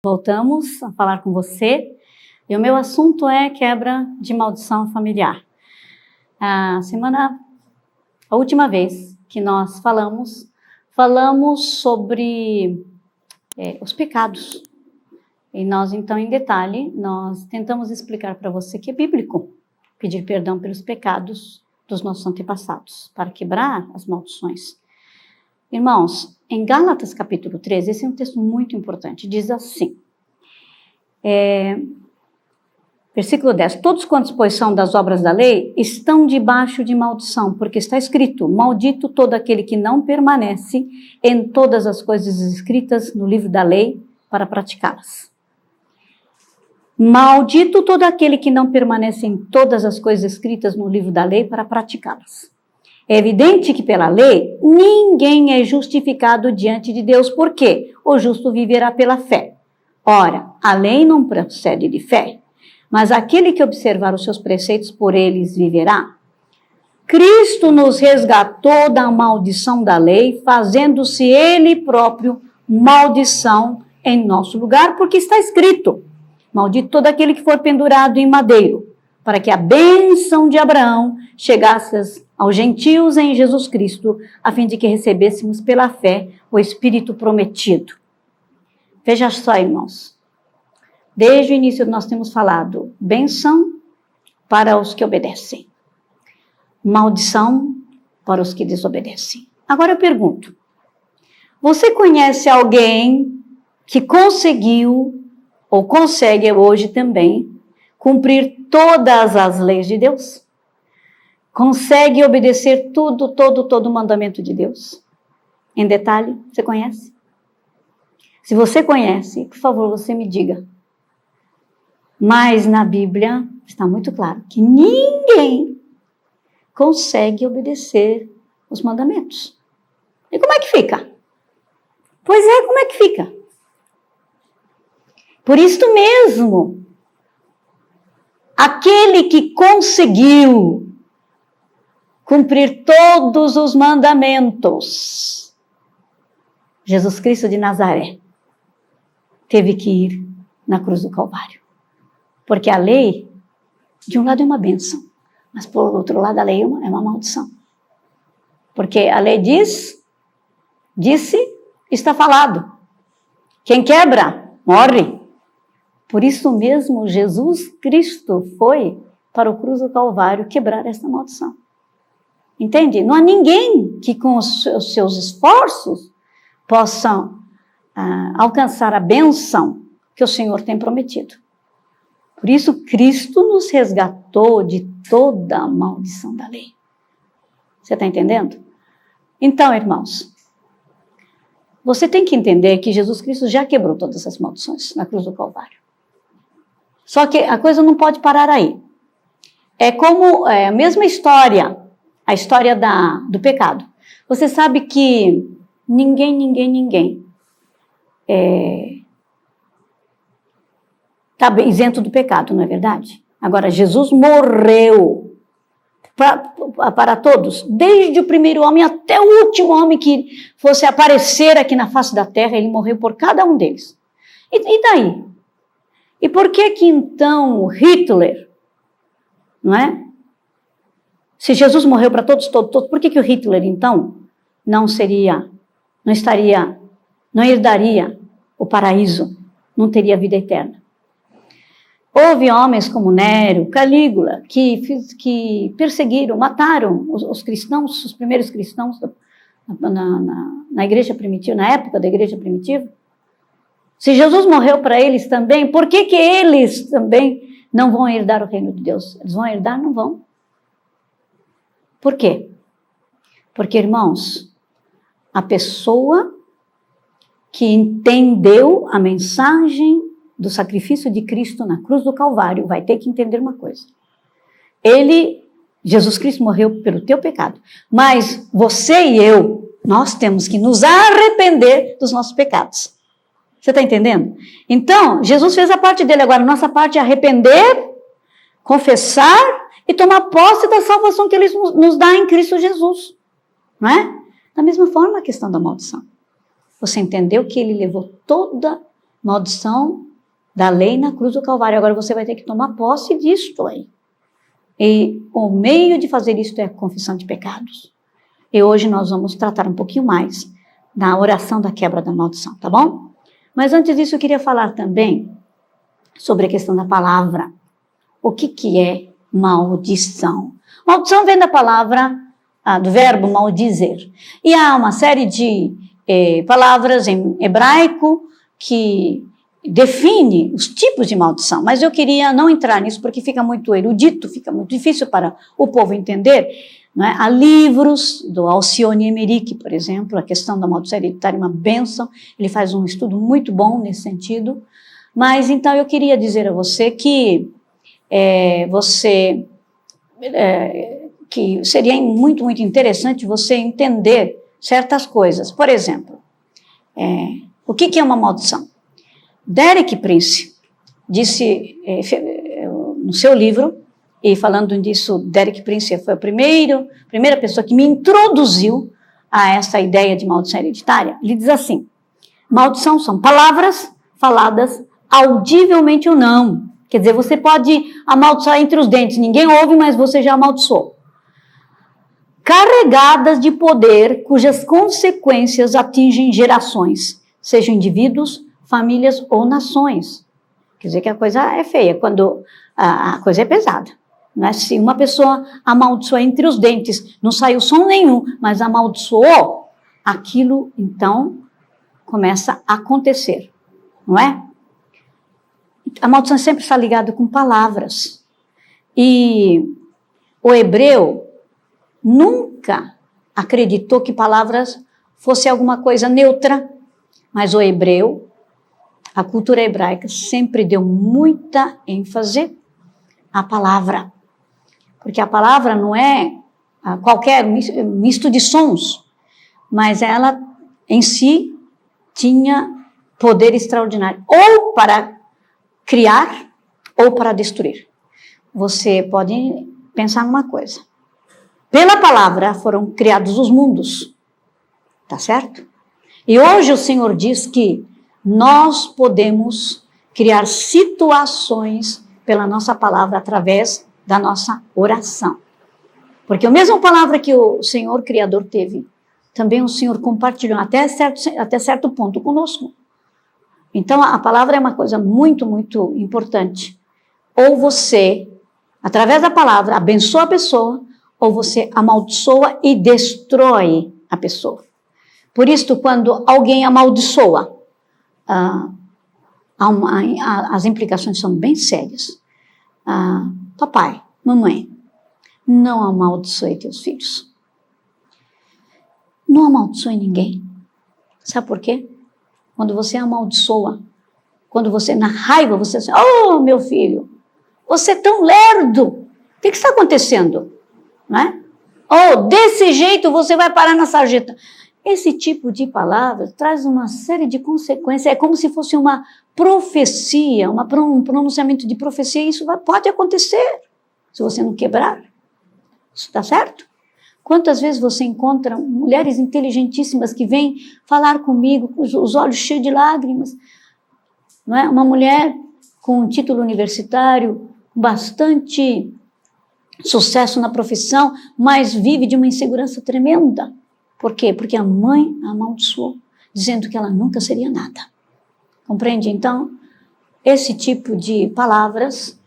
Voltamos a falar com você e o meu assunto é quebra de maldição familiar. A última vez que nós falamos sobre os pecados. E nós, então, em detalhe, nós tentamos explicar para você que é bíblico pedir perdão pelos pecados dos nossos antepassados, para quebrar as maldições. Irmãos, em Gálatas capítulo 13, esse é um texto muito importante, diz assim, versículo 10, todos quantos, pois, são das obras da lei, estão debaixo de maldição, porque está escrito, maldito todo aquele que não permanece em todas as coisas escritas no livro da lei para praticá-las. Maldito todo aquele que não permanece em todas as coisas escritas no livro da lei para praticá-las. É evidente que pela lei, ninguém é justificado diante de Deus, porque o justo viverá pela fé. Ora, a lei não procede de fé, mas aquele que observar os seus preceitos, por eles viverá. Cristo nos resgatou da maldição da lei, fazendo-se ele próprio maldição em nosso lugar, porque está escrito, maldito todo aquele que for pendurado em madeiro, para que a bênção de Abraão chegasse aos gentios em Jesus Cristo, a fim de que recebêssemos pela fé o Espírito prometido. Veja só, irmãos, desde o início nós temos falado bênção para os que obedecem, maldição para os que desobedecem. Agora eu pergunto, você conhece alguém que conseguiu ou consegue hoje também cumprir todas as leis de Deus? Consegue obedecer todo o mandamento de Deus? Em detalhe, você conhece? Se você conhece, por favor, você me diga. Mas na Bíblia está muito claro que ninguém consegue obedecer os mandamentos. E como é que fica? Pois é, como é que fica? Por isso mesmo, aquele que conseguiu cumprir todos os mandamentos, Jesus Cristo de Nazaré, teve que ir na cruz do Calvário. Porque a lei, de um lado é uma bênção, mas por outro lado a lei é uma maldição. Porque a lei disse, está falado. Quem quebra, morre. Por isso mesmo, Jesus Cristo foi para o cruz do Calvário quebrar essa maldição. Entende? Não há ninguém que com os seus esforços possa alcançar a bênção que o Senhor tem prometido. Por isso, Cristo nos resgatou de toda a maldição da lei. Você está entendendo? Então, irmãos, você tem que entender que Jesus Cristo já quebrou todas as maldições na cruz do Calvário. Só que a coisa não pode parar aí. É como a mesma história, a história do pecado. Você sabe que ninguém está isento do pecado, não é verdade? Agora, Jesus morreu para todos, desde o primeiro homem até o último homem que fosse aparecer aqui na face da terra, ele morreu por cada um deles. E daí? E por que então Hitler, não é? Se Jesus morreu para todos, por que o Hitler, então, não herdaria o paraíso, não teria vida eterna? Houve homens como Nero, Calígula, que perseguiram, mataram os cristãos, os primeiros cristãos na igreja primitiva, na época da igreja primitiva. Se Jesus morreu para eles também, por que eles também não vão herdar o reino de Deus? Eles vão herdar? Não vão. Por quê? Porque, irmãos, a pessoa que entendeu a mensagem do sacrifício de Cristo na cruz do Calvário vai ter que entender uma coisa. Jesus Cristo morreu pelo teu pecado, mas você e eu, nós temos que nos arrepender dos nossos pecados. Você está entendendo? Então, Jesus fez a parte dele, agora a nossa parte é arrepender, confessar e tomar posse da salvação que ele nos dá em Cristo Jesus. Não é? Da mesma forma a questão da maldição. Você entendeu que ele levou toda maldição da lei na cruz do Calvário. Agora você vai ter que tomar posse disto aí. E o meio de fazer isso é a confissão de pecados. E hoje nós vamos tratar um pouquinho mais da oração da quebra da maldição, tá bom? Mas antes disso eu queria falar também sobre a questão da palavra. O que é maldição? Maldição vem da palavra, do verbo maldizer. E há uma série de palavras em hebraico que define os tipos de maldição. Mas eu queria não entrar nisso porque fica muito erudito, fica muito difícil para o povo entender. Não é? Há livros do Alcione Emerick, por exemplo, a questão da maldição hereditária é uma bênção. Ele faz um estudo muito bom nesse sentido. Mas então eu queria dizer a você que que seria muito, muito interessante você entender certas coisas. Por exemplo, o que é uma maldição? Derek Prince disse no seu livro, e falando disso, Derek Prince foi a primeira pessoa que me introduziu a essa ideia de maldição hereditária. Ele diz assim: maldição são palavras faladas audivelmente ou não. Quer dizer, você pode amaldiçoar entre os dentes, ninguém ouve, mas você já amaldiçoou. Carregadas de poder, cujas consequências atingem gerações, sejam indivíduos, famílias ou nações. Quer dizer que a coisa é feia, quando a coisa é pesada. Né? Se uma pessoa amaldiçoa entre os dentes, não saiu som nenhum, mas amaldiçoou, aquilo então começa a acontecer, não é? A maldição sempre está ligada com palavras. E o hebreu nunca acreditou que palavras fosse alguma coisa neutra, mas o hebreu, a cultura hebraica, sempre deu muita ênfase à palavra. Porque a palavra não é qualquer misto de sons, mas ela em si tinha poder extraordinário, ou para criar ou para destruir. Você pode pensar numa coisa. Pela palavra foram criados os mundos, tá certo? E hoje o Senhor diz que nós podemos criar situações pela nossa palavra através da nossa oração. Porque a mesma palavra que o Senhor Criador teve, também o Senhor compartilhou até certo ponto conosco. Então, a palavra é uma coisa muito, muito importante. Ou você, através da palavra, abençoa a pessoa, ou você amaldiçoa e destrói a pessoa. Por isso, quando alguém amaldiçoa, as implicações são bem sérias. Papai, mamãe, não amaldiçoe teus filhos. Não amaldiçoe ninguém. Sabe por quê? Quando você amaldiçoa, quando você, na raiva, você diz, oh, meu filho, você é tão lerdo, o que está acontecendo? Não é? Oh, desse jeito você vai parar na sarjeta. Esse tipo de palavra traz uma série de consequências, é como se fosse uma profecia, um pronunciamento de profecia, e isso pode acontecer, se você não quebrar. Isso está certo? Quantas vezes você encontra mulheres inteligentíssimas que vêm falar comigo, com os olhos cheios de lágrimas, não é? Uma mulher com um título universitário, bastante sucesso na profissão, mas vive de uma insegurança tremenda. Por quê? Porque a mãe a amaldiçoou, dizendo que ela nunca seria nada. Compreende? Então, esse tipo de palavras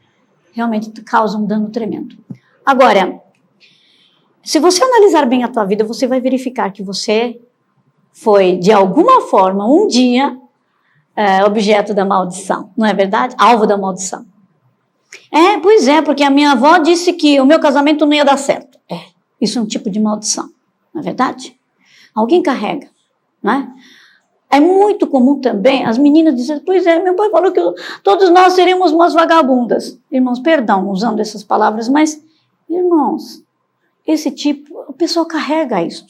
realmente causam um dano tremendo. Agora, se você analisar bem a tua vida, você vai verificar que você foi, de alguma forma, um dia, objeto da maldição. Não é verdade? Alvo da maldição. Pois é, porque a minha avó disse que o meu casamento não ia dar certo. Isso é um tipo de maldição. Não é verdade? Alguém carrega, não é? É muito comum também as meninas dizerem, pois é, meu pai falou que todos nós seríamos umas vagabundas. Irmãos, perdão usando essas palavras, mas, irmãos, esse tipo, o pessoal carrega isso.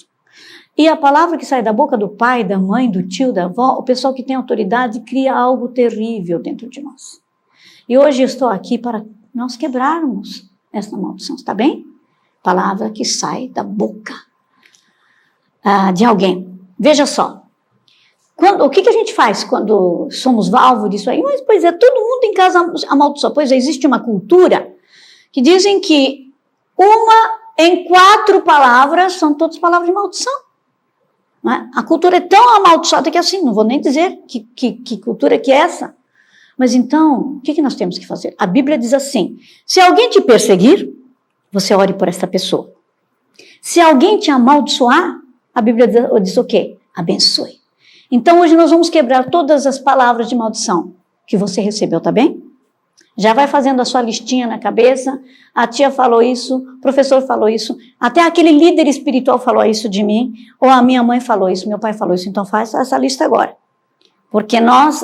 E a palavra que sai da boca do pai, da mãe, do tio, da avó, o pessoal que tem autoridade cria algo terrível dentro de nós. E hoje eu estou aqui para nós quebrarmos essa maldição, está bem? Palavra que sai da boca de alguém. Veja só, O que a gente faz quando somos alvo disso aí? Mas, pois é, todo mundo em casa amaldiçoa. Pois é, existe uma cultura que dizem que uma em 4 palavras são todas palavras de maldição. Não é? A cultura é tão amaldiçoada que assim, não vou nem dizer que cultura que é essa. Mas então, o que nós temos que fazer? A Bíblia diz assim, se alguém te perseguir, você ore por essa pessoa. Se alguém te amaldiçoar, a Bíblia diz o quê? Abençoe. Então, hoje nós vamos quebrar todas as palavras de maldição que você recebeu, tá bem? Já vai fazendo a sua listinha na cabeça. A tia falou isso, o professor falou isso, até aquele líder espiritual falou isso de mim, ou a minha mãe falou isso, meu pai falou isso. Então, faz essa lista agora. Porque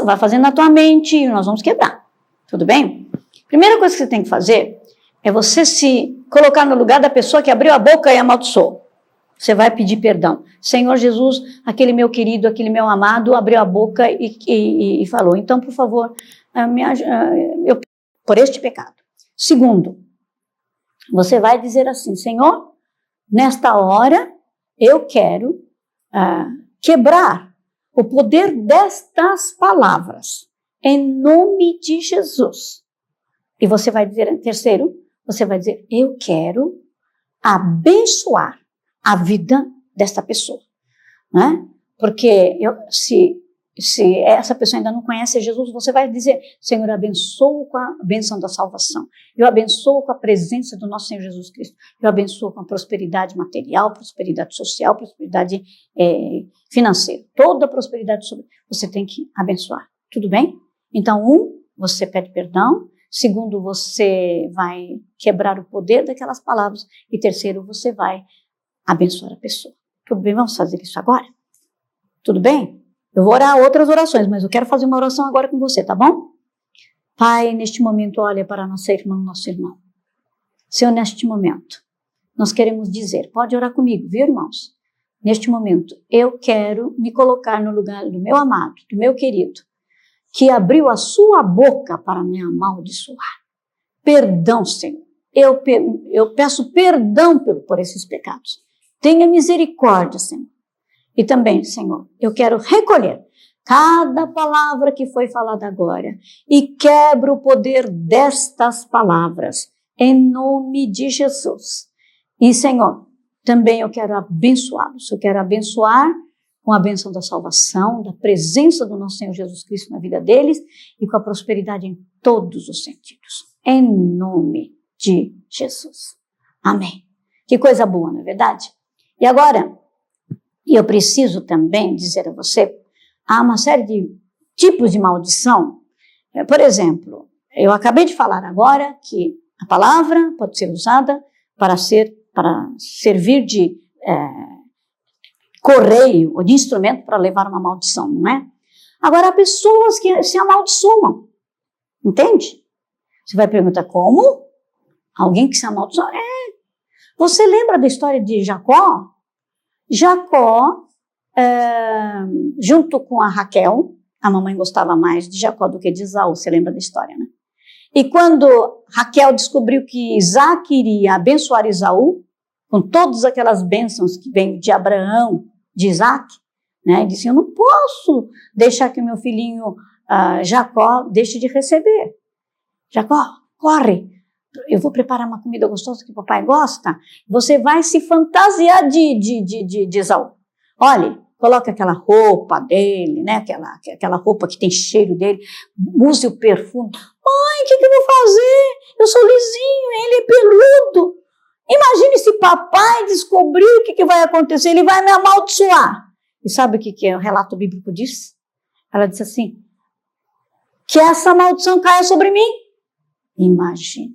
vai fazendo na tua mente e nós vamos quebrar. Tudo bem? Primeira coisa que você tem que fazer é você se colocar no lugar da pessoa que abriu a boca e amaldiçoou. Você vai pedir perdão. Senhor Jesus, aquele meu querido, aquele meu amado, abriu a boca e falou. Então, por favor, eu por este pecado. Segundo, você vai dizer assim, Senhor, nesta hora eu quero quebrar o poder destas palavras, em nome de Jesus. E você vai dizer, terceiro, você vai dizer, eu quero abençoar a vida desta pessoa, né? Porque se essa pessoa ainda não conhece Jesus, você vai dizer, Senhor, eu abençoo com a bênção da salvação, eu abençoo com a presença do nosso Senhor Jesus Cristo, eu abençoo com a prosperidade material, prosperidade social, prosperidade financeira, toda a prosperidade você tem que abençoar, tudo bem? Então, você pede perdão, segundo, você vai quebrar o poder daquelas palavras, e terceiro, você vai abençoar a pessoa. Tudo bem? Vamos fazer isso agora? Tudo bem? Eu vou orar outras orações, mas eu quero fazer uma oração agora com você, tá bom? Pai, neste momento, olha para nossa irmã, nosso irmão. Senhor, neste momento, nós queremos dizer, pode orar comigo, viu, irmãos? Neste momento, eu quero me colocar no lugar do meu amado, do meu querido, que abriu a sua boca para me amaldiçoar. Perdão, Senhor. Eu peço perdão por esses pecados. Tenha misericórdia, Senhor. E também, Senhor, eu quero recolher cada palavra que foi falada agora e quebro o poder destas palavras, em nome de Jesus. E, Senhor, também eu quero abençoá-los. Eu quero abençoar com a bênção da salvação, da presença do nosso Senhor Jesus Cristo na vida deles e com a prosperidade em todos os sentidos. Em nome de Jesus. Amém. Que coisa boa, não é verdade? E agora, eu preciso também dizer a você, há uma série de tipos de maldição. Por exemplo, eu acabei de falar agora que a palavra pode ser usada para servir de correio ou de instrumento para levar uma maldição, não é? Agora, há pessoas que se amaldiçoam, entende? Você vai perguntar como? Alguém que se amaldiçoa? Você lembra da história de Jacó? Jacó, junto com a Raquel, a mamãe gostava mais de Jacó do que de Esaú, você lembra da história, né? E quando Raquel descobriu que Isaac iria abençoar Esaú, com todas aquelas bênçãos que vêm de Abraão, de Isaac, né? Disse, eu não posso deixar que o meu filhinho Jacó deixe de receber. Jacó, corre, eu vou preparar uma comida gostosa que o papai gosta, você vai se fantasiar de Esaú. Olha, coloca aquela roupa dele, né? Aquela roupa que tem cheiro dele, use o perfume. Mãe, o que eu vou fazer? Eu sou lisinho, ele é peludo. Imagine se papai descobrir o que vai acontecer, ele vai me amaldiçoar. E sabe o que o relato bíblico diz? Ela disse assim, que essa maldição caia sobre mim. Imagine.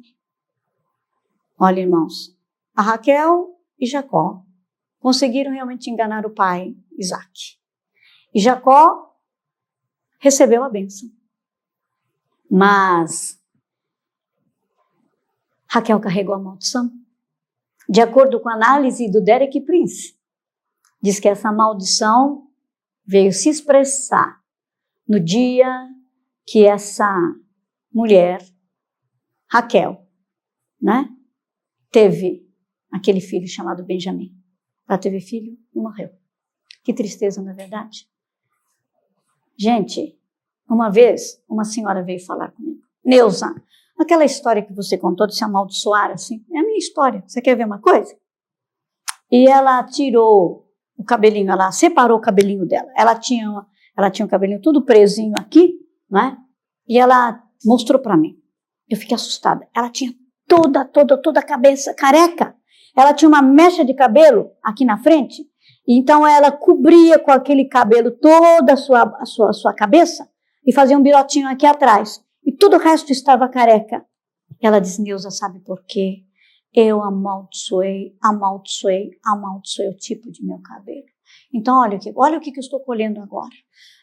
Olha, irmãos, a Raquel e Jacó conseguiram realmente enganar o pai, Isaac. E Jacó recebeu a bênção. Mas Raquel carregou a maldição. De acordo com a análise do Derek Prince, diz que essa maldição veio se expressar no dia que essa mulher, Raquel, né, teve aquele filho chamado Benjamim. Ela teve filho e morreu. Que tristeza, não é verdade? Gente, uma vez, uma senhora veio falar comigo. Neuza, aquela história que você contou de se amaldiçoar, assim, é a minha história. Você quer ver uma coisa? E ela tirou o cabelinho, ela separou o cabelinho dela. Ela tinha o cabelinho tudo presinho aqui, né? E ela mostrou para mim. Eu fiquei assustada. Ela tinha toda a cabeça careca. Ela tinha uma mecha de cabelo aqui na frente. Então ela cobria com aquele cabelo toda a sua cabeça e fazia um birotinho aqui atrás. E todo o resto estava careca. Ela disse, Neuza, sabe por quê? Eu amaldiçoei o tipo de meu cabelo. Então, olha o que eu estou colhendo agora.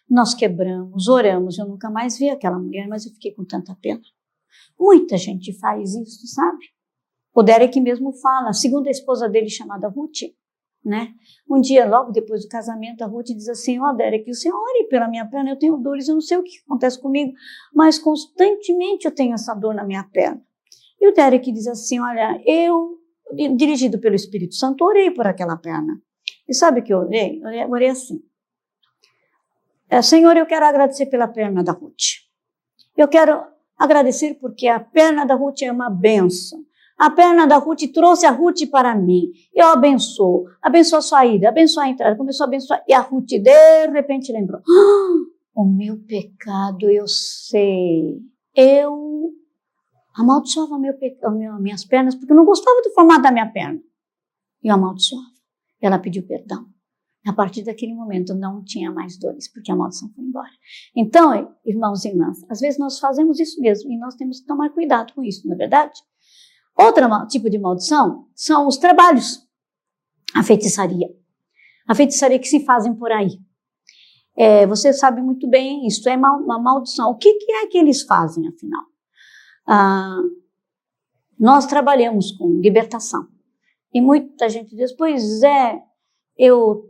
Nós quebramos, oramos, eu nunca mais vi aquela mulher, mas eu fiquei com tanta pena. Muita gente faz isso, sabe? O Derek mesmo fala, segundo a esposa dele, chamada Ruth, né? Um dia, logo depois do casamento, a Ruth diz assim, Derek, você ore pela minha perna, eu tenho dores, eu não sei o que acontece comigo, mas constantemente eu tenho essa dor na minha perna. E o Derek diz assim, olha, eu, dirigido pelo Espírito Santo, orei por aquela perna. E sabe o que eu orei? Eu orei assim. Senhor, eu quero agradecer pela perna da Ruth. Eu quero agradecer porque a perna da Ruth é uma bênção. A perna da Ruth trouxe a Ruth para mim. Eu abençoo a sua ida, abençoo a entrada, começou a abençoar. E a Ruth, de repente, lembrou, o meu pecado, eu sei. Eu amaldiçoava minhas pernas porque eu não gostava do formato da minha perna. Eu amaldiçoava. Ela pediu perdão. A partir daquele momento não tinha mais dores, porque a maldição foi embora. Então, irmãos e irmãs, às vezes nós fazemos isso mesmo e nós temos que tomar cuidado com isso, não é verdade? Outro tipo de maldição são os trabalhos, a feitiçaria. A feitiçaria que se fazem por aí. Você sabe muito bem, isso é uma maldição. O que é que eles fazem, afinal? Nós trabalhamos com libertação. E muita gente diz, pois eu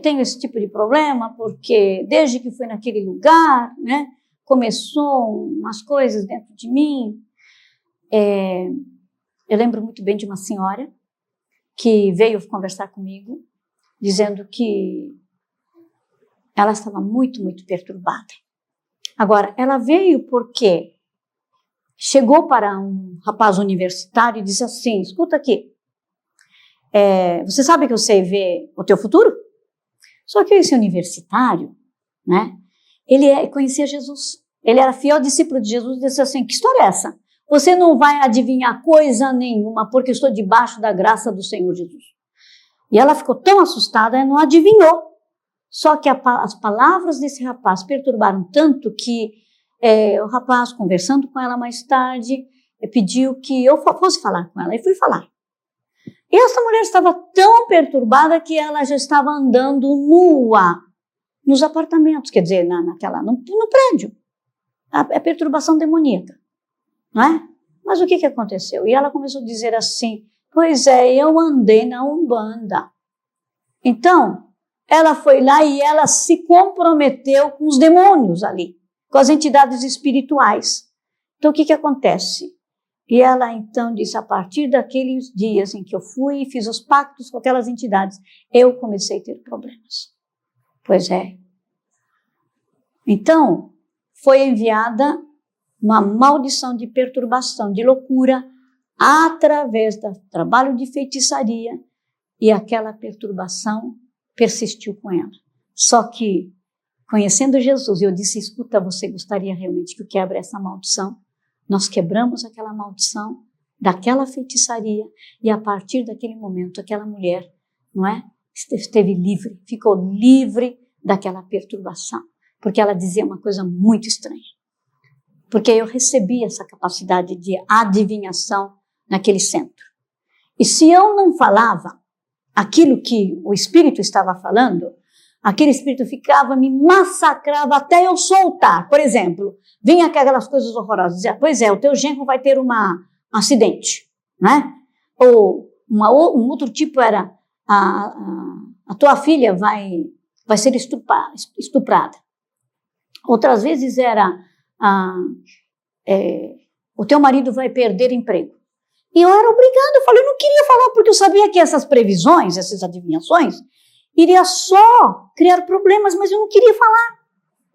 tenho esse tipo de problema, porque desde que fui naquele lugar, né, começou umas coisas dentro de mim. Eu lembro muito bem de uma senhora que veio conversar comigo, dizendo que ela estava muito, muito perturbada. Agora, ela veio porque chegou para um rapaz universitário e disse assim, escuta aqui, você sabe que eu sei ver o teu futuro? Só que esse universitário, né, ele conhecia Jesus. Ele era fiel discípulo de Jesus e disse assim, que história é essa? Você não vai adivinhar coisa nenhuma, porque eu estou debaixo da graça do Senhor Jesus. E ela ficou tão assustada, ela não adivinhou. Só que as palavras desse rapaz perturbaram tanto que o rapaz, conversando com ela mais tarde, pediu que eu fosse falar com ela. E fui falar. E essa mulher estava tão perturbada que ela já estava andando nua nos apartamentos, quer dizer, no prédio. É perturbação demoníaca, não é? Mas o que aconteceu? E ela começou a dizer assim, pois eu andei na Umbanda. Então, ela foi lá e ela se comprometeu com os demônios ali, com as entidades espirituais. Então, o que acontece? E ela então disse, a partir daqueles dias em que eu fui e fiz os pactos com aquelas entidades, eu comecei a ter problemas. Pois é. Então, foi enviada uma maldição de perturbação, de loucura, através do trabalho de feitiçaria, e aquela perturbação persistiu com ela. Só que, conhecendo Jesus, eu disse, escuta, você gostaria realmente que eu quebre essa maldição? Nós quebramos aquela maldição daquela feitiçaria e a partir daquele momento aquela mulher, não é, esteve livre, ficou livre daquela perturbação, porque ela dizia uma coisa muito estranha. Porque eu recebi essa capacidade de adivinhação naquele centro. E se eu não falava aquilo que o Espírito estava falando, aquele Espírito me massacrava até eu soltar. Por exemplo, vinha aquelas coisas horrorosas, dizia, pois o teu genro vai ter um acidente, né? Ou um outro tipo era, a tua filha vai ser estuprada. Outras vezes era, o teu marido vai perder emprego. E eu era obrigada, eu falei, eu não queria falar, porque eu sabia que essas previsões, essas adivinhações, iria só criar problemas, mas eu não queria falar.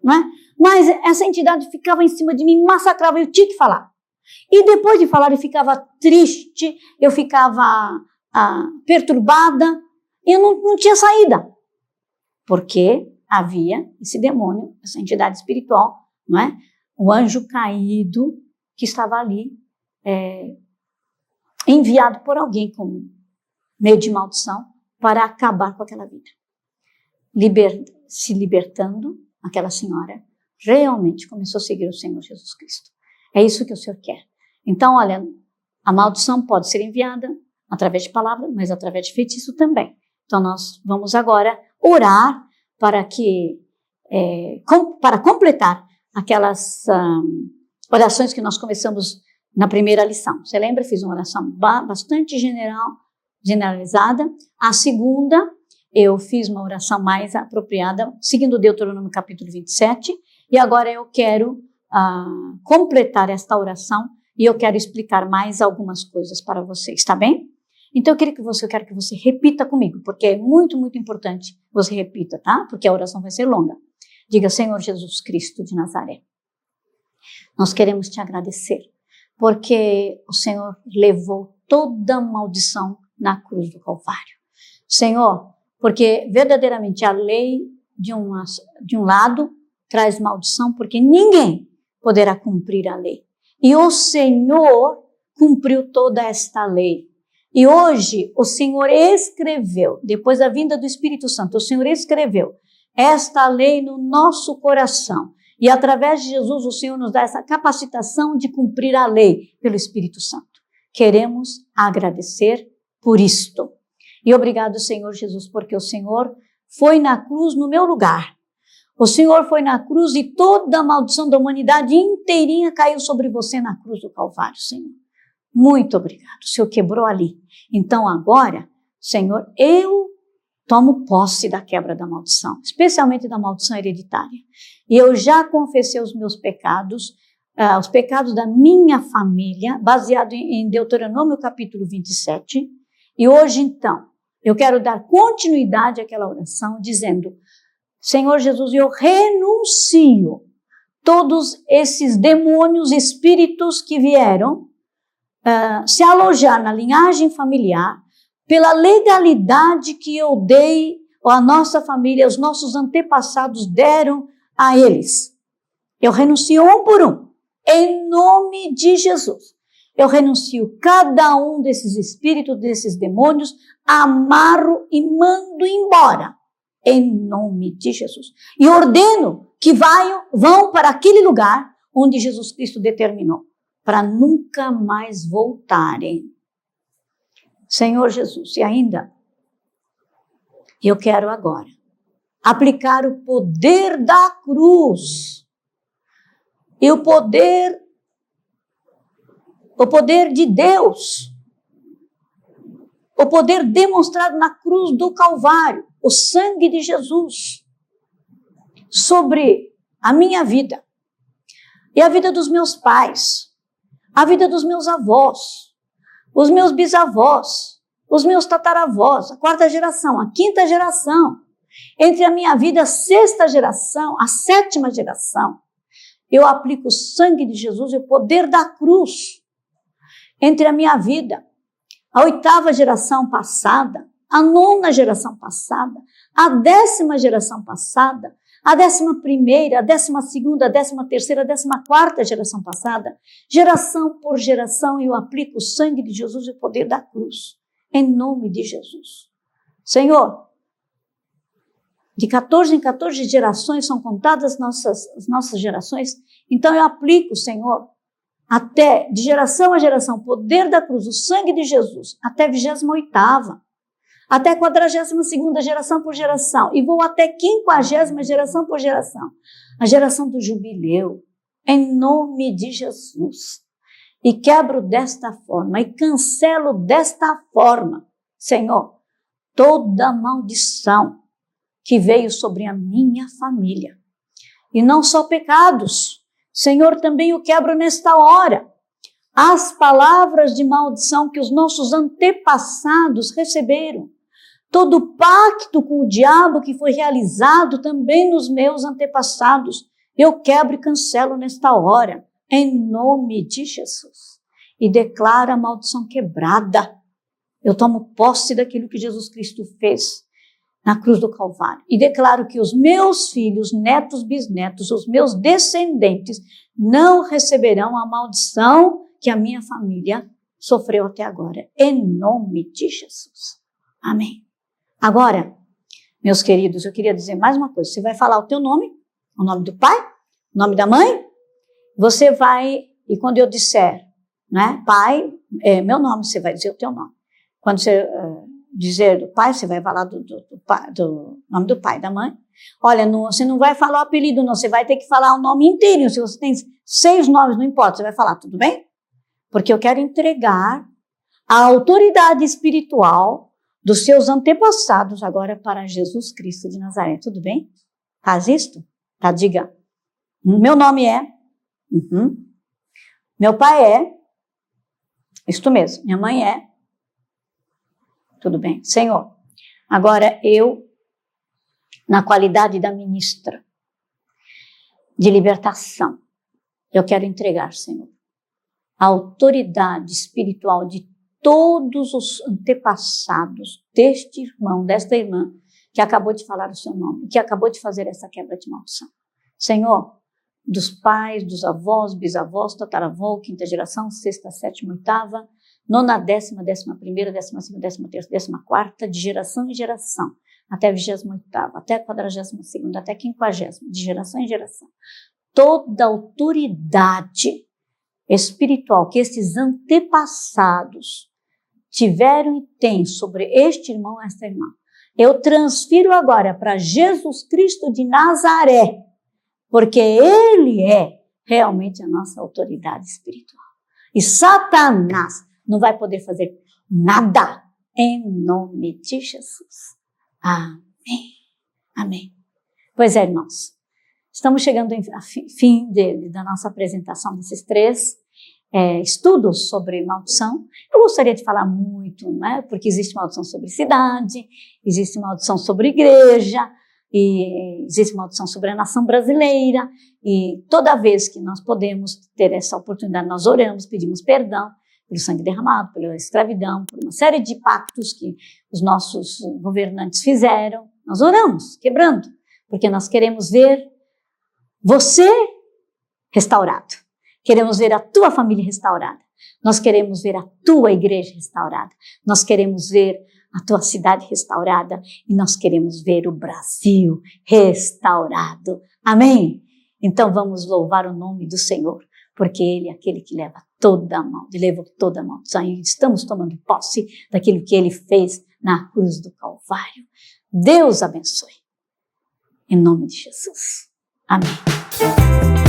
não é? Mas essa entidade ficava em cima de mim, massacrava, eu tinha que falar. E depois de falar, eu ficava triste, eu ficava perturbada, eu não tinha saída. Porque havia esse demônio, essa entidade espiritual, não é? O anjo caído que estava ali, enviado por alguém como meio de maldição para acabar com aquela vida. Se libertando, aquela senhora realmente começou a seguir o Senhor Jesus Cristo. É isso que o Senhor quer. Então, olha, a maldição pode ser enviada através de palavra, mas através de feitiço também. Então, nós vamos agora orar para para completar aquelas orações que nós começamos na primeira lição. Você lembra? Fiz uma oração bastante generalizada. A segunda, eu fiz uma oração mais apropriada, seguindo Deuteronômio capítulo 27. E agora eu quero completar esta oração e eu quero explicar mais algumas coisas para vocês, tá bem? Então eu quero que você repita comigo, porque é muito, muito importante que você repita, tá? Porque a oração vai ser longa. Diga: Senhor Jesus Cristo de Nazaré, nós queremos te agradecer, porque o Senhor levou toda a maldição na cruz do Calvário. Senhor, porque verdadeiramente a lei de um lado traz maldição, porque ninguém poderá cumprir a lei. E o Senhor cumpriu toda esta lei. E hoje o Senhor escreveu, depois da vinda do Espírito Santo, o Senhor escreveu esta lei no nosso coração. E através de Jesus o Senhor nos dá essa capacitação de cumprir a lei pelo Espírito Santo. Queremos agradecer por isto. E obrigado, Senhor Jesus, porque o Senhor foi na cruz no meu lugar. O Senhor foi na cruz e toda a maldição da humanidade inteirinha caiu sobre você na cruz do Calvário, Senhor. Muito obrigado. O Senhor quebrou ali. Então agora, Senhor, eu tomo posse da quebra da maldição, especialmente da maldição hereditária. E eu já confessei os meus pecados, os pecados da minha família, baseado em Deuteronômio capítulo 27. E hoje, então, eu quero dar continuidade àquela oração, dizendo: Senhor Jesus, eu renuncio todos esses demônios, espíritos que vieram se alojar na linhagem familiar, pela legalidade que eu dei, ou a nossa família, os nossos antepassados deram a eles. Eu renuncio um por um, em nome de Jesus. Eu renuncio cada um desses espíritos, desses demônios, amarro e mando embora, em nome de Jesus. E ordeno que vão para aquele lugar onde Jesus Cristo determinou, para nunca mais voltarem. Senhor Jesus, e ainda, eu quero agora aplicar o poder da cruz e o poder de Deus, o poder demonstrado na cruz do Calvário, o sangue de Jesus, sobre a minha vida e a vida dos meus pais, a vida dos meus avós, os meus bisavós, os meus tataravós, a 4ª geração, a 5ª geração, entre a minha vida, a 6ª geração, a 7ª geração. Eu aplico o sangue de Jesus e o poder da cruz entre a minha vida, a 8ª geração passada, a 9ª geração passada, a 10ª geração passada, a 11ª, a 12ª, a 13ª, a 14ª geração passada, geração por geração, eu aplico o sangue de Jesus e o poder da cruz, em nome de Jesus. Senhor, de 14 em 14 gerações são contadas as nossas gerações, então eu aplico, Senhor, até de geração a geração, o poder da cruz, o sangue de Jesus, até 28ª, até 42ª geração por geração, e vou até 50ª geração por geração, a geração do jubileu, em nome de Jesus. E quebro desta forma, e cancelo desta forma, Senhor, toda maldição que veio sobre a minha família. E não só pecados, Senhor, também o quebro nesta hora. As palavras de maldição que os nossos antepassados receberam, todo pacto com o diabo que foi realizado também nos meus antepassados, eu quebro e cancelo nesta hora, em nome de Jesus. E declaro a maldição quebrada. Eu tomo posse daquilo que Jesus Cristo fez na cruz do Calvário. E declaro que os meus filhos, netos, bisnetos, os meus descendentes não receberão a maldição que a minha família sofreu até agora. Em nome de Jesus. Amém. Agora, meus queridos, eu queria dizer mais uma coisa. Você vai falar o teu nome, o nome do pai, o nome da mãe. Você vai, e quando eu disser, né, pai, meu nome, você vai dizer o teu nome. Quando você dizer do pai, você vai falar do nome do pai, da mãe. Olha, você não vai falar o apelido, não. Você vai ter que falar o nome inteiro. Se você tem 6 nomes, não importa, você vai falar, tudo bem? Porque eu quero entregar a autoridade espiritual dos seus antepassados agora para Jesus Cristo de Nazaré. Tudo bem? Faz isto? Tá, diga. Meu nome é. Meu pai é. Isto mesmo. Minha mãe é. Tudo bem. Senhor, agora eu, na qualidade da ministra de libertação, eu quero entregar, Senhor, a autoridade espiritual de todos os antepassados deste irmão, desta irmã, que acabou de falar o seu nome, que acabou de fazer essa quebra de maldição. Senhor, dos pais, dos avós, bisavós, tataravô, 5ª geração, 6ª, 7ª, 8ª, 9ª, 10ª, 11ª, 12ª, 13ª, 14ª, de geração em geração, até a 28ª, até a 42ª, até a 50ª, de geração em geração. Toda autoridade espiritual que esses antepassados tiveram e têm sobre este irmão, esta irmã, eu transfiro agora para Jesus Cristo de Nazaré, porque Ele é realmente a nossa autoridade espiritual. E Satanás não vai poder fazer nada em nome de Jesus. Amém. Amém. Pois é, irmãos, estamos chegando ao fim da nossa apresentação desses 3 estudos sobre maldição. Eu gostaria de falar muito, né? Porque existe maldição sobre cidade, existe maldição sobre igreja, e existe maldição sobre a nação brasileira, e toda vez que nós podemos ter essa oportunidade, nós oramos, pedimos perdão pelo sangue derramado, pela escravidão, por uma série de pactos que os nossos governantes fizeram. Nós oramos, quebrando, porque nós queremos ver você restaurado. Queremos ver a tua família restaurada. Nós queremos ver a tua igreja restaurada. Nós queremos ver a tua cidade restaurada. E nós queremos ver o Brasil restaurado. Amém? Então vamos louvar o nome do Senhor, porque Ele é aquele que leva toda a maldição, Ele levou toda a maldição. E estamos tomando posse daquilo que Ele fez na cruz do Calvário. Deus abençoe. Em nome de Jesus. Amém.